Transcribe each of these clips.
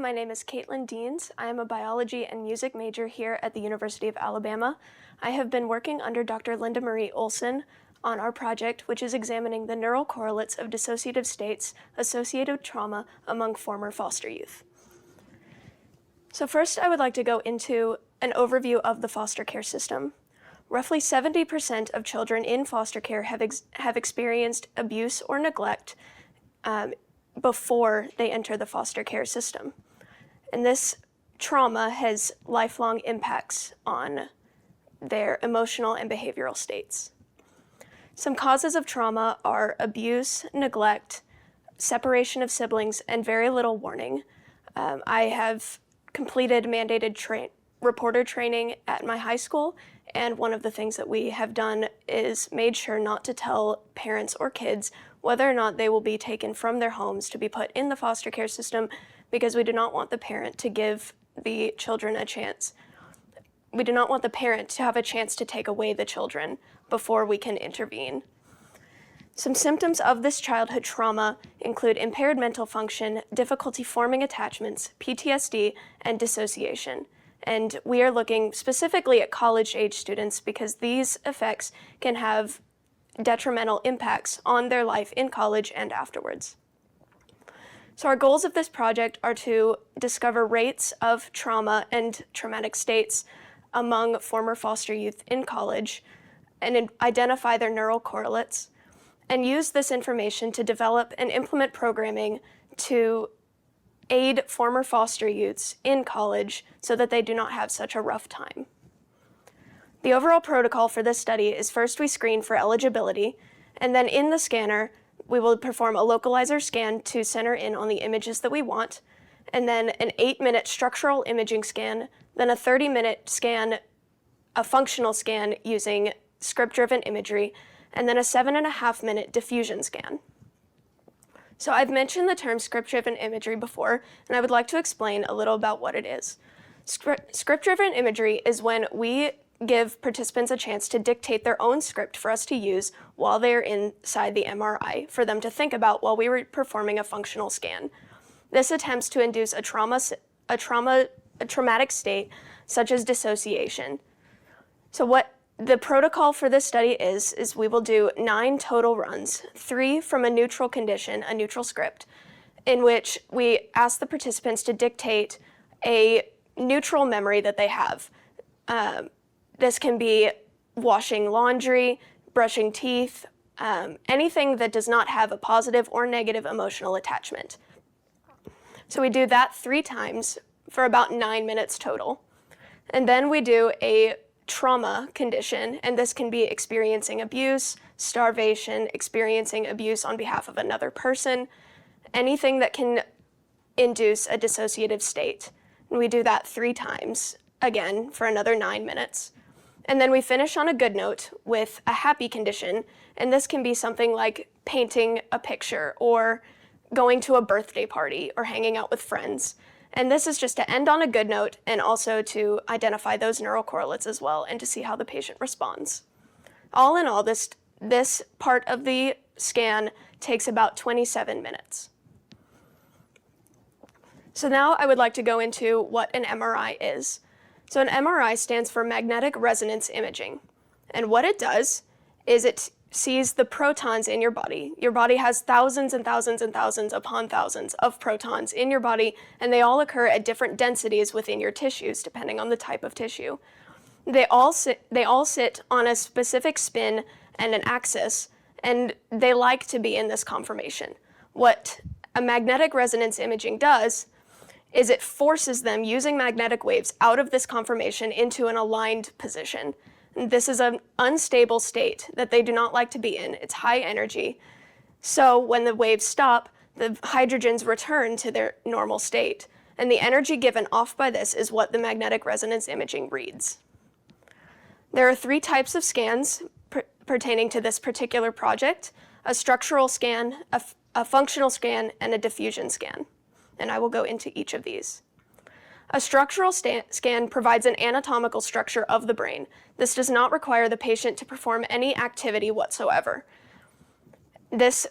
my name is Kaitlin Deans. I am a biology and music major here at the University of Alabama. I have been working under Dr. Lindamarie Olson on our project, which is examining the neural correlates of dissociative states associated with trauma among former foster youth. So first, I would like to go into an overview of the foster care system. Roughly 70% of children in foster care have experienced abuse or neglect before they enter the foster care system. And this trauma has lifelong impacts on their emotional and behavioral states. Some causes of trauma are abuse, neglect, separation of siblings, and very little warning. I have completed mandated reporter training at my high school, and one of the things that we have done is made sure not to tell parents or kids whether or not they will be taken from their homes to be put in the foster care system, because we do not want the parent to give the children a chance. We do not want the parent to have a chance to take away the children before we can intervene. Some symptoms of this childhood trauma include impaired mental function, difficulty forming attachments, PTSD, and dissociation. And we are looking specifically at college-age students because these effects can have detrimental impacts on their life in college and afterwards. So our goals of this project are to discover rates of trauma and traumatic states among former foster youth in college and identify their neural correlates, and use this information to develop and implement programming to aid former foster youths in college so that they do not have such a rough time. The overall protocol for this study is first we screen for eligibility, and then in the scanner, we will perform a localizer scan to center in on the images that we want, and then an 8-minute structural imaging scan, then a 30-minute scan, a functional scan using script-driven imagery, and then a 7.5-minute diffusion scan. So I've mentioned the term script-driven imagery before, and I would like to explain a little about what it is. Script-driven imagery is when we give participants a chance to dictate their own script for us to use while they're inside the MRI for them to think about while we were performing a functional scan. This attempts to induce a traumatic state such as dissociation. So what the protocol for this study is we will do 9 total runs, 3 from a neutral condition, a neutral script, in which we ask the participants to dictate a neutral memory that they have. This can be washing laundry, brushing teeth, anything that does not have a positive or negative emotional attachment. So we do that 3 times for about 9 minutes total. And then we do a trauma condition, and this can be experiencing abuse, starvation, experiencing abuse on behalf of another person, anything that can induce a dissociative state. And we do that 3 times, again, for another 9 minutes. And then we finish on a good note with a happy condition, and this can be something like painting a picture or going to a birthday party or hanging out with friends. And this is just to end on a good note and also to identify those neural correlates as well and to see how the patient responds. All in all, this part of the scan takes about 27 minutes. So now I would like to go into what an MRI is. So an MRI stands for magnetic resonance imaging. And what it does is it sees the protons in your body. Your body has thousands and thousands and thousands upon thousands of protons in your body, and they all occur at different densities within your tissues, depending on the type of tissue. They all sit on a specific spin and an axis, and they like to be in this conformation. What a magnetic resonance imaging does is it forces them, using magnetic waves, out of this conformation into an aligned position. And this is an unstable state that they do not like to be in. It's high energy. So when the waves stop, the hydrogens return to their normal state. And the energy given off by this is what the magnetic resonance imaging reads. There are 3 types of scans pertaining to this particular project: a structural scan, a functional scan, and a diffusion scan. And I will go into each of these. A structural scan provides an anatomical structure of the brain. This does not require the patient to perform any activity whatsoever. This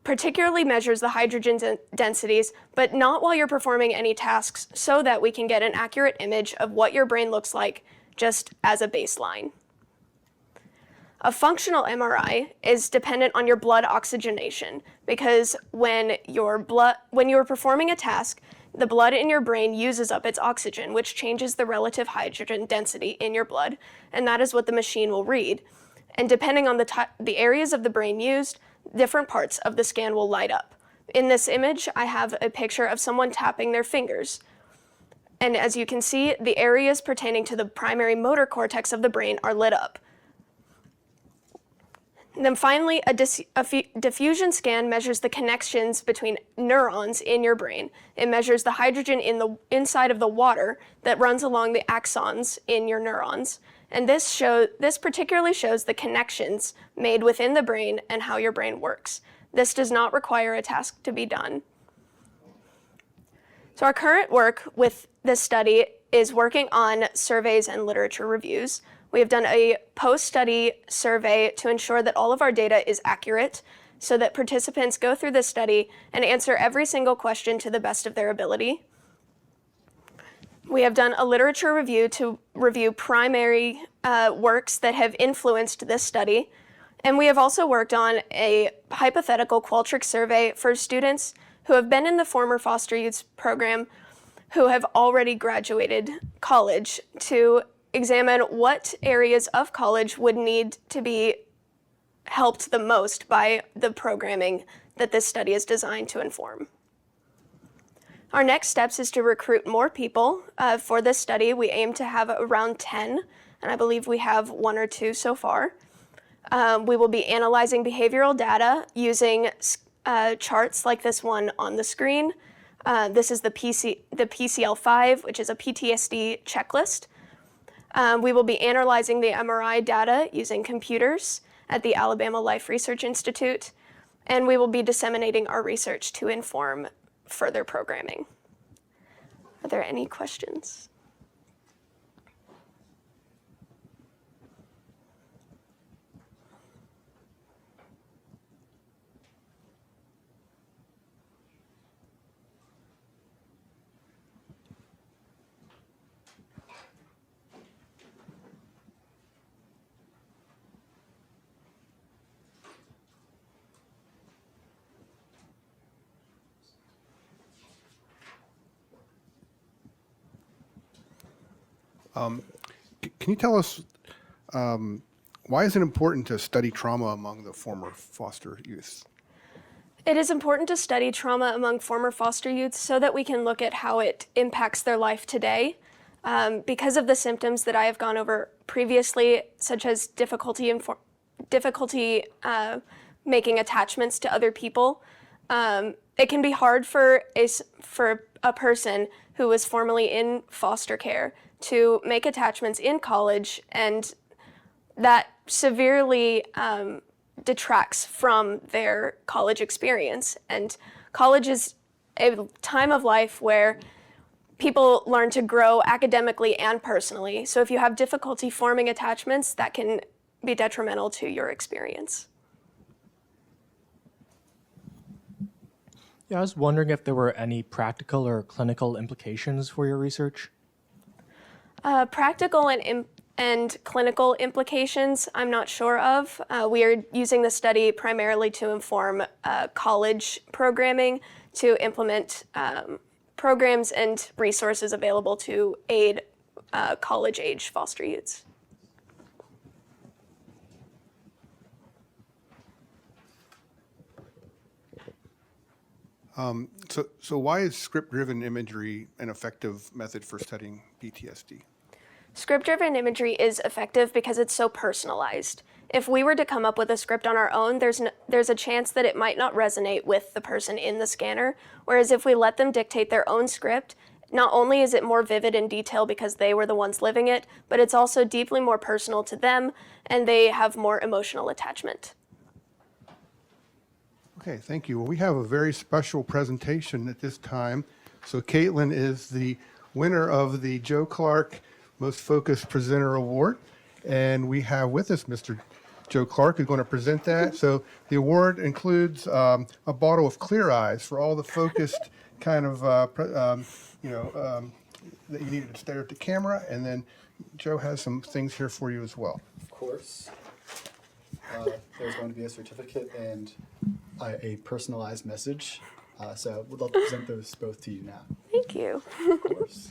particularly measures the hydrogen densities, but not while you're performing any tasks, so that we can get an accurate image of what your brain looks like just as a baseline. A functional MRI is dependent on your blood oxygenation, because when you're performing a task, the blood in your brain uses up its oxygen, which changes the relative hydrogen density in your blood, and that is what the machine will read. And depending on the areas of the brain used, different parts of the scan will light up. In this image, I have a picture of someone tapping their fingers. And as you can see, the areas pertaining to the primary motor cortex of the brain are lit up. And then finally, a diffusion scan measures the connections between neurons in your brain. It measures the hydrogen inside of the water that runs along the axons in your neurons. And this particularly shows the connections made within the brain and how your brain works. This does not require a task to be done. So our current work with this study is working on surveys and literature reviews. We have done a post-study survey to ensure that all of our data is accurate, so that participants go through this study and answer every single question to the best of their ability. We have done a literature review to review primary works that have influenced this study. And we have also worked on a hypothetical Qualtrics survey for students who have been in the former foster youth program who have already graduated college, to examine what areas of college would need to be helped the most by the programming that this study is designed to inform. Our next steps is to recruit more people for this study. We aim to have around 10, and I believe we have 1 or 2 so far. We will be analyzing behavioral data using charts like this one on the screen. This is the PCL5, which is a PTSD checklist. We will be analyzing the MRI data using computers at the Alabama Life Research Institute, and we will be disseminating our research to inform further programming. Are there any questions? Can you tell us why is it important to study trauma among the former foster youth? It is important to study trauma among former foster youth so that we can look at how it impacts their life today. Because of the symptoms that I have gone over previously, such as difficulty making attachments to other people, it can be hard for a person who was formerly in foster care to make attachments in college, and that severely detracts from their college experience. And college is a time of life where people learn to grow academically and personally. So if you have difficulty forming attachments, that can be detrimental to your experience. Yeah, I was wondering if there were any practical or clinical implications for your research. Practical and clinical implications, I'm not sure of. We are using the study primarily to inform college programming, to implement programs and resources available to aid college-age foster youths. So why is script-driven imagery an effective method for studying PTSD? Script-driven imagery is effective because it's so personalized. If we were to come up with a script on our own, there's a chance that it might not resonate with the person in the scanner, whereas if we let them dictate their own script, not only is it more vivid in detail because they were the ones living it, but it's also deeply more personal to them, and they have more emotional attachment. Okay, thank you. Well, we have a very special presentation at this time. So Kaitlin is the winner of the Joe Clark Most Focused Presenter Award. And we have with us Mr. Joe Clark is going to present that. So the award includes a bottle of Clear Eyes for all the focused kind of, that you needed to stare at the camera. And then Joe has some things here for you as well. Of course. There's going to be a certificate and a personalized message. So we'd love to present those both to you now. Thank you. Of course.